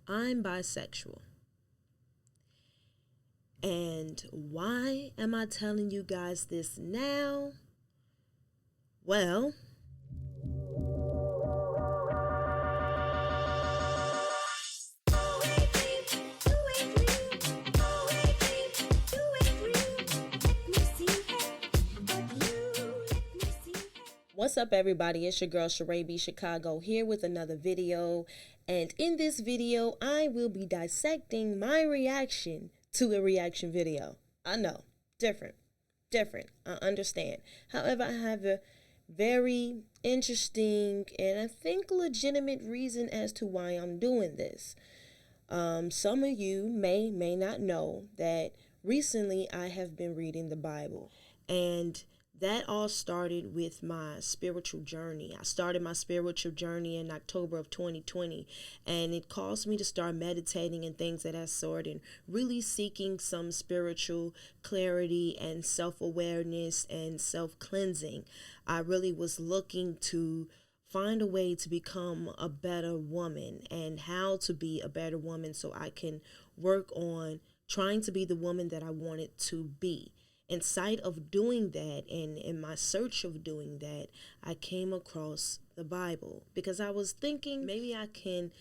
I'm bisexual. And why am I telling you guys this now? Well, what's up, everybody? It's your girl Charaebchicago here with another video. And in this video, I will be dissecting my reaction to a reaction video. I know, different, I understand. However, I have a very interesting and I think legitimate reason as to why I'm doing this. Some of you may not know that recently I have been reading the Bible, and that all started with my spiritual journey. I started my spiritual journey in October of 2020, and it caused me to start meditating and things of that sort, and really seeking some spiritual clarity and self-awareness and self-cleansing. I really was looking to find a way to become a better woman and how to be a better woman so I can work on trying to be the woman that I wanted to be. In sight of doing that and in my search of doing that, I came across the Bible because I was thinking maybe I can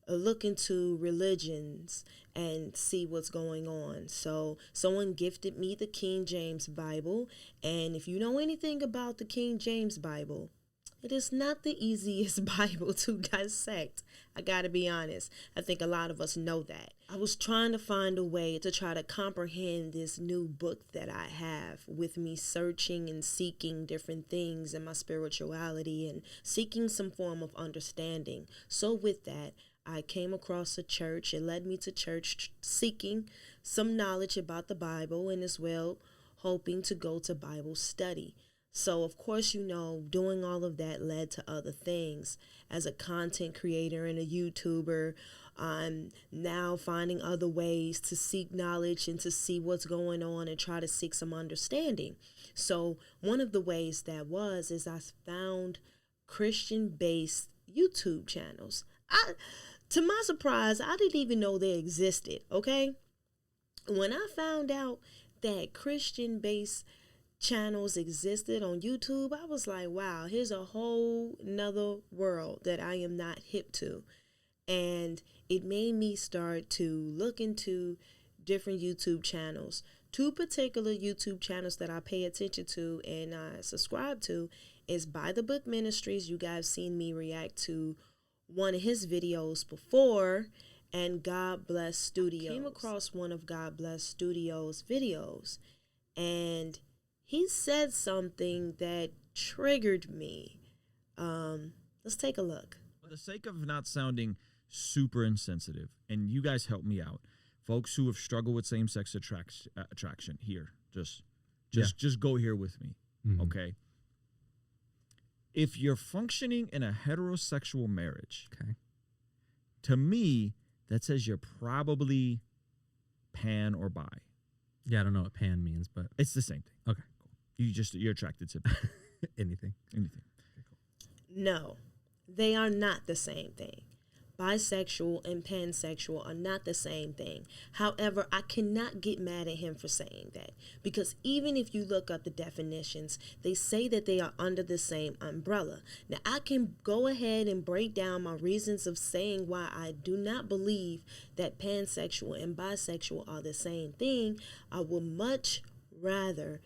look into religions and see what's going on. So someone gifted me the King James Bible, and if you know anything about the King James Bible, it is not the easiest Bible to dissect. I gotta be honest. I think a lot of us know that. I was trying to find a way to try to comprehend this new book that I have, with me searching and seeking different things in my spirituality and seeking some form of understanding. So with that, I came across a church. It led me to church seeking some knowledge about the Bible and as well hoping to go to Bible study. So, of course, doing all of that led to other things. As a content creator and a YouTuber, I'm now finding other ways to seek knowledge and to see what's going on and try to seek some understanding. So, one of the ways that is I found Christian-based YouTube channels. To my surprise, I didn't even know they existed, okay? When I found out that Christian-based channels existed on YouTube, I was like, wow, here's a whole nother world that I am not hip to. And it made me start to look into different YouTube channels. Two particular YouTube channels that I pay attention to and I subscribe to is By the Book Ministries. You guys seen me react to one of his videos before, and God Bless Studios. I came across one of God Bless Studios videos, and he said something that triggered me. Let's take a look. For the sake of not sounding super insensitive, and you guys help me out, folks who have struggled with same-sex attraction here, just go here with me, okay? If you're functioning in a heterosexual marriage, okay, to me, that says you're probably pan or bi. Yeah, I don't know what pan means, but it's the same thing. Okay. You're attracted to anything. Okay, cool. No, they are not the same thing. Bisexual and pansexual are not the same thing. However, I cannot get mad at him for saying that, because even if you look up the definitions, they say that they are under the same umbrella. Now, I can go ahead and break down my reasons of saying why I do not believe that pansexual and bisexual are the same thing. I would much rather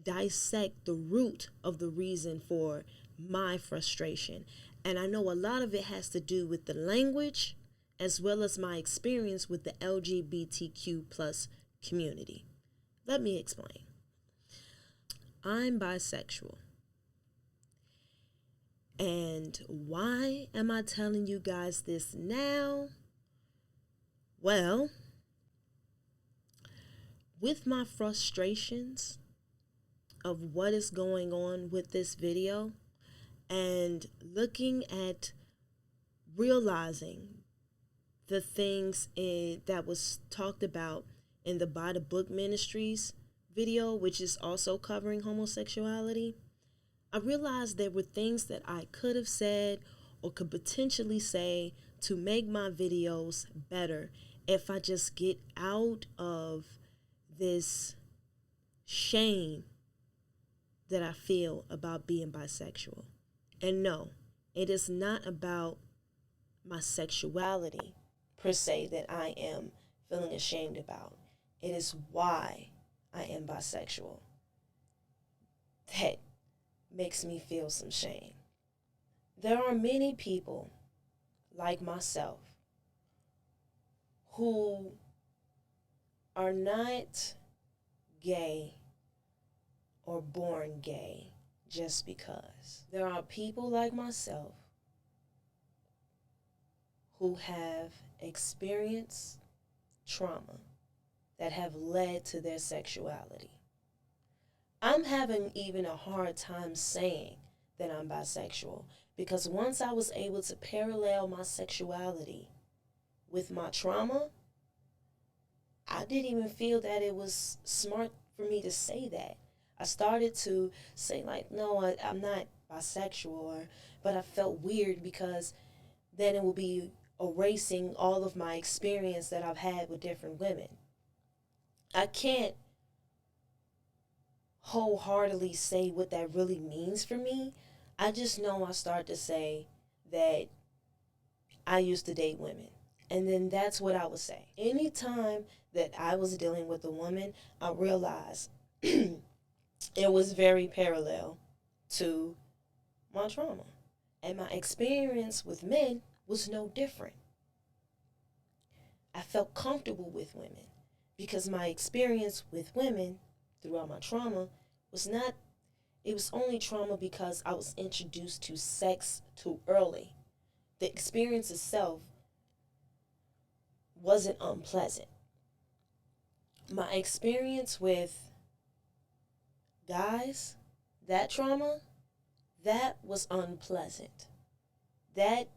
dissect the root of the reason for my frustration. And I know a lot of it has to do with the language as well as my experience with the LGBTQ plus community. Let me explain. I'm bisexual. And why am I telling you guys this now? Well, with my frustrations of what is going on with this video and looking at realizing the things that was talked about in the By the Book Ministries video, which is also covering homosexuality, I realized there were things that I could have said or could potentially say to make my videos better if I just get out of this shame that I feel about being bisexual. And no, it is not about my sexuality per se that I am feeling ashamed about. It is why I am bisexual that makes me feel some shame. There are many people like myself who are not gay or born gay just because. There are people like myself who have experienced trauma that have led to their sexuality. I'm having even a hard time saying that I'm bisexual because once I was able to parallel my sexuality with my trauma, I didn't even feel that it was smart for me to say that. I started to say like, no, I'm not bisexual, but I felt weird because then it will be erasing all of my experience that I've had with different women. I can't wholeheartedly say what that really means for me. I just know I start to say that I used to date women. And then that's what I would say. Anytime that I was dealing with a woman, I realized it was very parallel to my trauma. And my experience with men was no different. I felt comfortable with women because my experience with women throughout my trauma was not, it was only trauma because I was introduced to sex too early. The experience itself wasn't unpleasant. My experience with guys, that trauma, that was unpleasant. That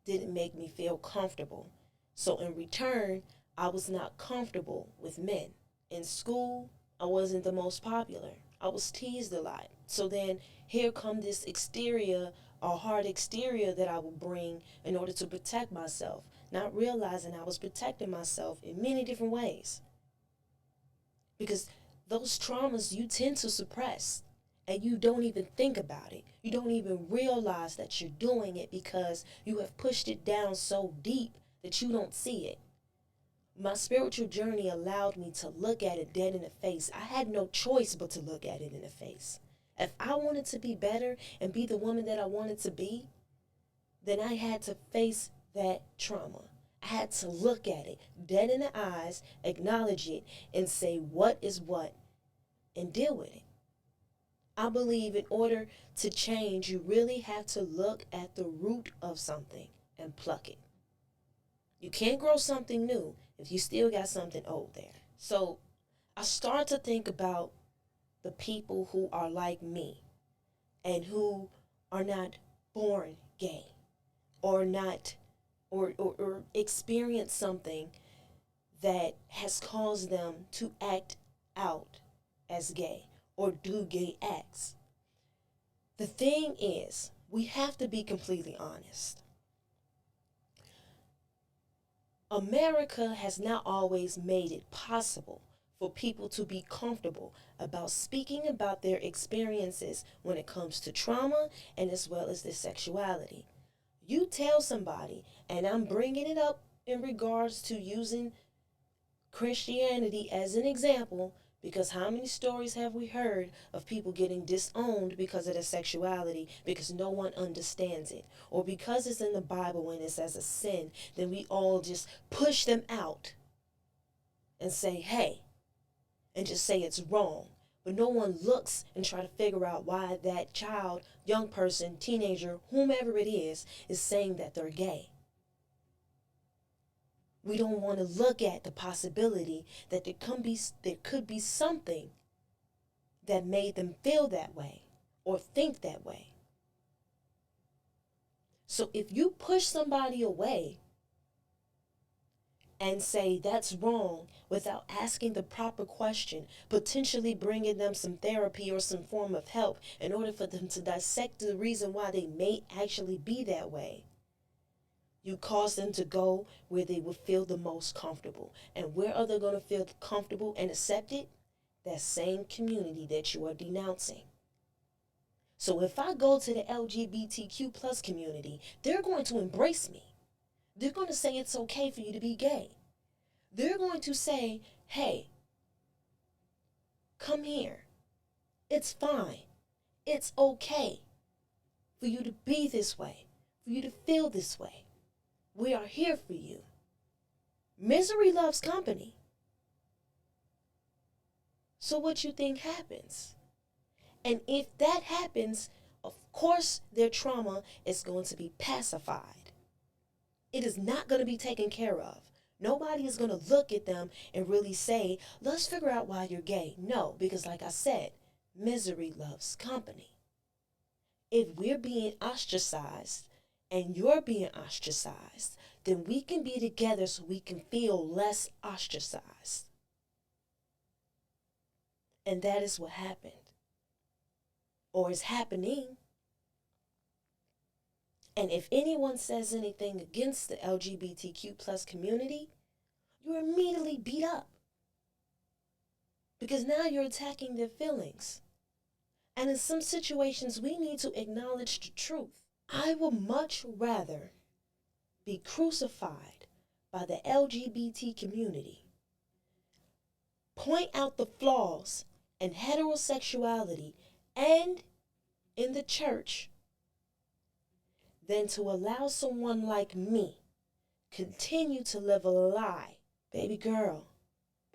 didn't make me feel comfortable. So in return, I was not comfortable with men. In school, I wasn't the most popular. I was teased a lot. So then here come this exterior, a hard exterior that I would bring in order to protect myself, not realizing I was protecting myself in many different ways. Because those traumas you tend to suppress and you don't even think about it. You don't even realize that you're doing it because you have pushed it down so deep that you don't see it. My spiritual journey allowed me to look at it dead in the face. I had no choice but to look at it in the face. If I wanted to be better and be the woman that I wanted to be, then I had to face that trauma. I had to look at it dead in the eyes, acknowledge it, and say what is what, and deal with it. I believe in order to change, you really have to look at the root of something and pluck it. You can't grow something new if you still got something old there. So I start to think about the people who are like me and who are not born gay or not or experience something that has caused them to act out as gay or do gay acts. The thing is, we have to be completely honest. America has not always made it possible for people to be comfortable about speaking about their experiences when it comes to trauma and as well as their sexuality. You tell somebody, and I'm bringing it up in regards to using Christianity as an example, because how many stories have we heard of people getting disowned because of their sexuality because no one understands it? Or because it's in the Bible and it's as a sin, then we all just push them out and say, hey, and just say it's wrong. But no one looks and try to figure out why that child, young person, teenager, whomever it is saying that they're gay. We don't want to look at the possibility that there could be something that made them feel that way or think that way. So if you push somebody away and say that's wrong without asking the proper question, potentially bringing them some therapy or some form of help in order for them to dissect the reason why they may actually be that way, You cause them to go where they will feel the most comfortable. And where are they going to feel comfortable and accepted? That same community that you are denouncing. So if I go to the LGBTQ plus community, they're going to embrace me. They're going to say it's okay for you to be gay. They're going to say, hey, come here. It's fine. It's okay for you to be this way, for you to feel this way. We are here for you. Misery loves company. So what you think happens? And if that happens, of course their trauma is going to be pacified. It is not going to be taken care of. Nobody is going to look at them and really say, let's figure out why you're gay. No, because like I said, misery loves company. If we're being ostracized and you're being ostracized, then we can be together so we can feel less ostracized. And that is what happened. Or is happening. And if anyone says anything against the LGBTQ plus community, you're immediately beat up. Because now you're attacking their feelings. And in some situations, we need to acknowledge the truth. I would much rather be crucified by the LGBT community, point out the flaws in heterosexuality and in the church, than to allow someone like me continue to live a lie. Baby girl,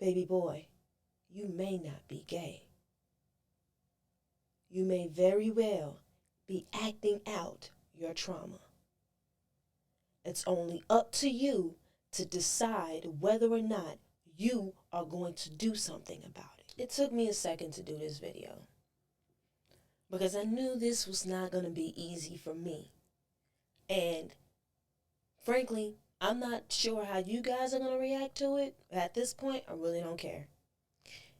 baby boy, you may not be gay. You may very well be acting out your trauma. It's only up to you to decide whether or not you are going to do something about it. It took me a second to do this video because I knew this was not going to be easy for me. And frankly, I'm not sure how you guys are going to react to it. At this point, I really don't care.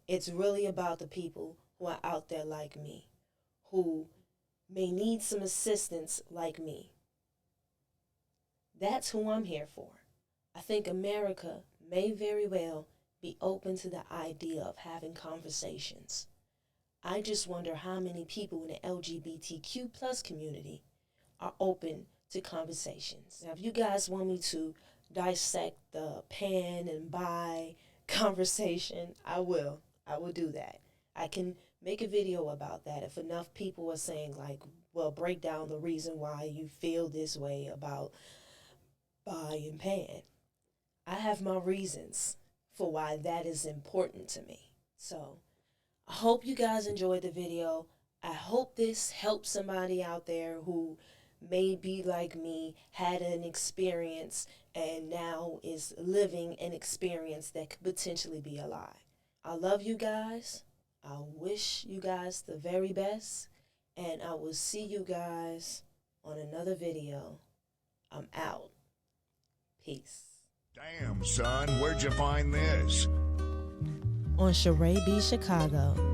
It's really about the people who are out there like me, who may need some assistance like me. That's who I'm here for. I think America may very well be open to the idea of having conversations. I just wonder how many people in the LGBTQ plus community are open to conversations. Now, if you guys want me to dissect the pan and bi conversation, I will do that. I can make a video about that if enough people are saying, like, well, break down the reason why you feel this way about bi and pan. I have my reasons for why that is important to me. So I hope you guys enjoyed the video. I hope this helps somebody out there who may be like me, had an experience, and now is living an experience that could potentially be a lie. I love you guys. I wish you guys the very best, and I will see you guys on another video. I'm out. Peace. Damn, son, where'd you find this? On charaebchicago.